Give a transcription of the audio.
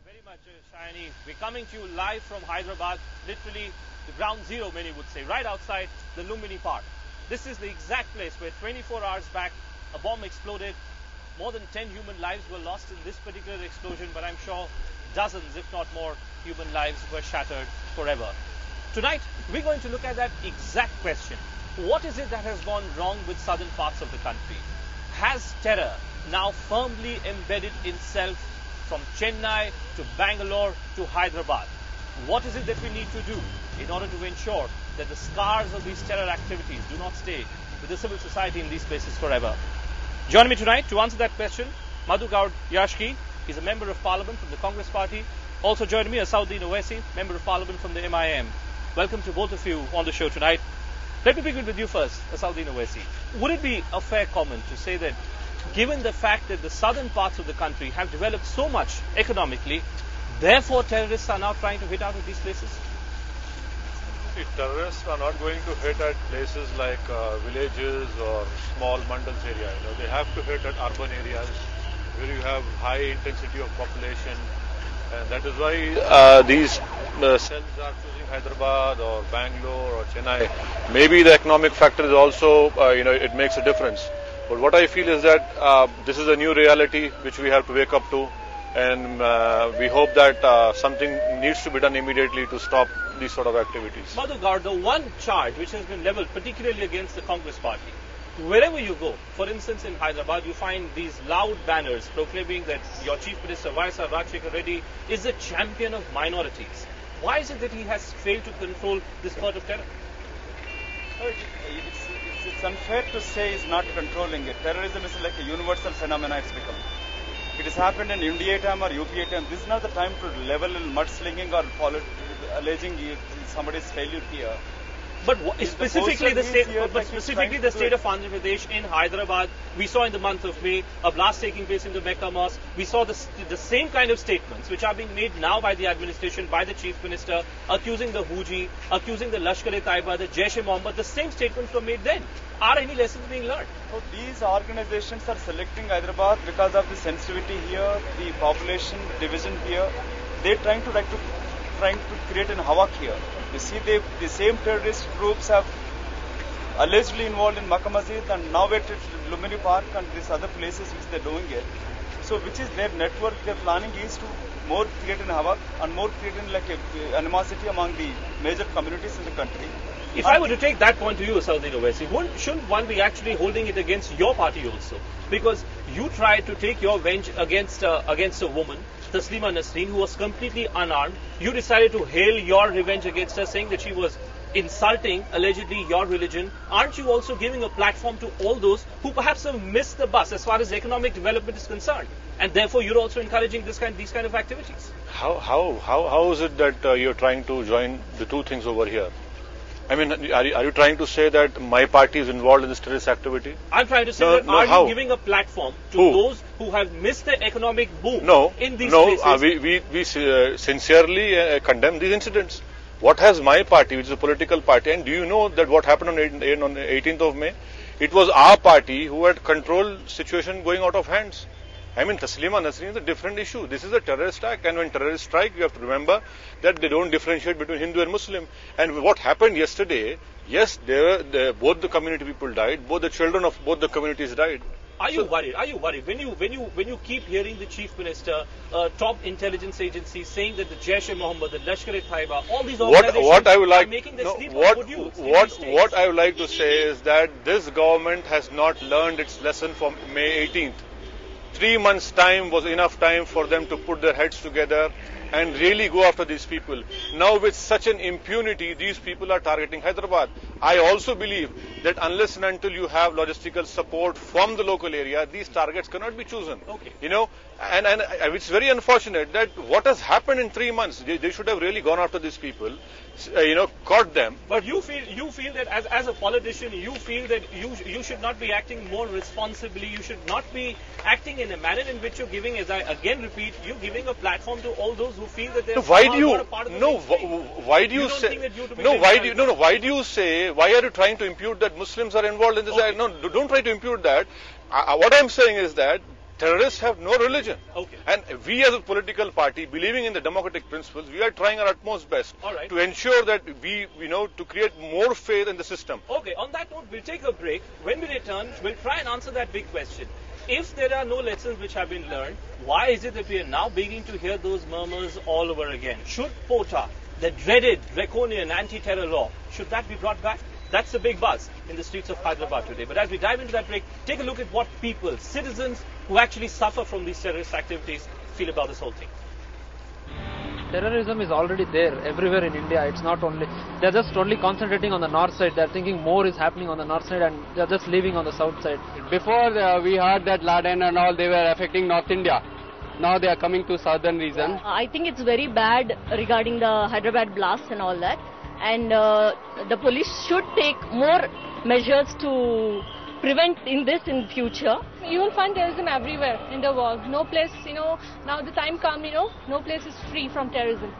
very much, Shiny. We're coming to you live from Hyderabad, literally the ground zero, many would say, right outside the Lumbini Park. This is the exact place where 24 hours back a bomb exploded. More than 10 human lives were lost in this particular explosion, but I'm sure dozens, if not more, human lives were shattered forever. Tonight, we're going to look at that exact question. What is it that has gone wrong with southern parts of the country? Has terror now firmly embedded itself from Chennai to Bangalore to Hyderabad? What is it that we need to do in order to ensure that the scars of these terror activities do not stay with the civil society in these places forever? Joining me tonight to answer that question, Madhu Gaud Yashki. He's a member of parliament from the Congress party. Also joining me, Assaduddin Owaisi, member of parliament from the MIM. Welcome to both of you on the show tonight. Let me begin with you first, Assaduddin Owaisi. Would it be a fair comment to say that given the fact that the southern parts of the country have developed so much economically, therefore terrorists are now trying to hit out at these places? See, terrorists are not going to hit at places like villages or small mandals area. They have to hit at urban areas where you have high intensity of population, and that is why these cells are choosing Hyderabad or Bangalore or Chennai. Maybe the economic factor is also, it makes a difference. But what I feel is that this is a new reality which we have to wake up to, and we hope that something needs to be done immediately to stop these sort of activities. Madhu Gaud, the one charge which has been leveled particularly against the Congress party, wherever you go, for instance in Hyderabad, you find these loud banners proclaiming that your Chief Minister Vaisar Rajshekar Reddy is a champion of minorities. Why is it that he has failed to control this spurt of terror? It's unfair to say he's not controlling it. Terrorism is like a universal phenomenon it's become. It has happened in India time or UPA time. This is not the time to level in mudslinging or alleging somebody's failure here. But specifically the state of Andhra Pradesh in Hyderabad, we saw in the month of May a blast taking place in the Mecca Mosque. We saw the same kind of statements which are being made now by the administration, by the Chief Minister, accusing the Houji, accusing the Lashkar-e-Taiba, the Jaish-e-Mohammed. The same statements were made then. Are any lessons being learned? So these organizations are selecting Hyderabad because of the sensitivity here, the population division here. They're trying to create an havoc here. You see, the same terrorist groups have allegedly involved in Makkah Masjid and now at Lumbini Park and these other places which they're doing it. So which is their network, their planning is to more create an havoc and more creating like a animosity among the major communities in the country. If I were to take that point to you, Assaduddin Owaisi, shouldn't one be actually holding it against your party also? Because you tried to take your revenge against a woman, Taslima Nasreen, who was completely unarmed. You decided to hail your revenge against her, saying that she was insulting, allegedly, your religion. Aren't you also giving a platform to all those who perhaps have missed the bus as far as economic development is concerned? And therefore, you're also encouraging these kind of activities. How is it that you're trying to join the two things over here? I mean, are you trying to say that my party is involved in this terrorist activity? I'm trying to say are you giving a platform to those who have missed the economic boom in these places? We sincerely condemn these incidents. What has my party, which is a political party, and do you know that what happened on 18th of May? It was our party who had controlled situation going out of hands. I mean, Taslima Nasreen is a different issue. This is a terrorist attack, and when terrorists strike, you have to remember that they don't differentiate between Hindu and Muslim. And what happened yesterday, yes, both the community people died, both the children of both the communities died. Are you worried? Are you worried when you keep hearing the Chief Minister, top intelligence agencies saying that the Jaish-e-Mohammed, the Lashkar-e-Taiba, all these organizations are making the sleep on you? What I would like to say is that this government has not learned its lesson from May 18th. 3 months' time was enough time for them to put their heads together and really go after these people. Now with such an impunity, these people are targeting Hyderabad. I also believe that unless and until you have logistical support from the local area, these targets cannot be chosen. Okay. And it's very unfortunate that what has happened in 3 months, they should have really gone after these people, caught them. But you feel that as a politician, you feel that you should not be acting more responsibly. You should not be acting in a manner in which you're giving, as I again repeat, you're giving a platform to all those who feel that they're not a part of the why do you say, why are you trying to impute that Muslims are involved in this? Okay. No, don't try to impute that. What I'm saying is that terrorists have no religion. Okay. And we as a political party, believing in the democratic principles, we are trying our utmost best All right. to ensure that we, to create more faith in the system. Okay, on that note, we'll take a break. When we return, we'll try and answer that big question. If there are no lessons which have been learned, why is it that we are now beginning to hear those murmurs all over again? Should POTA, the dreaded draconian anti-terror law, should that be brought back? That's the big buzz in the streets of Hyderabad today. But as we dive into that break, take a look at what people, citizens who actually suffer from these terrorist activities, feel about this whole thing. Terrorism is already there everywhere in India. It's not only, they're just only concentrating on the north side. They're thinking more is happening on the north side and they're just leaving on the south side. Before we heard that Laden and all, they were affecting North India. Now they are coming to southern region. I think it's very bad regarding the Hyderabad blast and all that. And the police should take more measures to prevent in future. You will find terrorism everywhere in the world. No place, now the time come, no place is free from terrorism.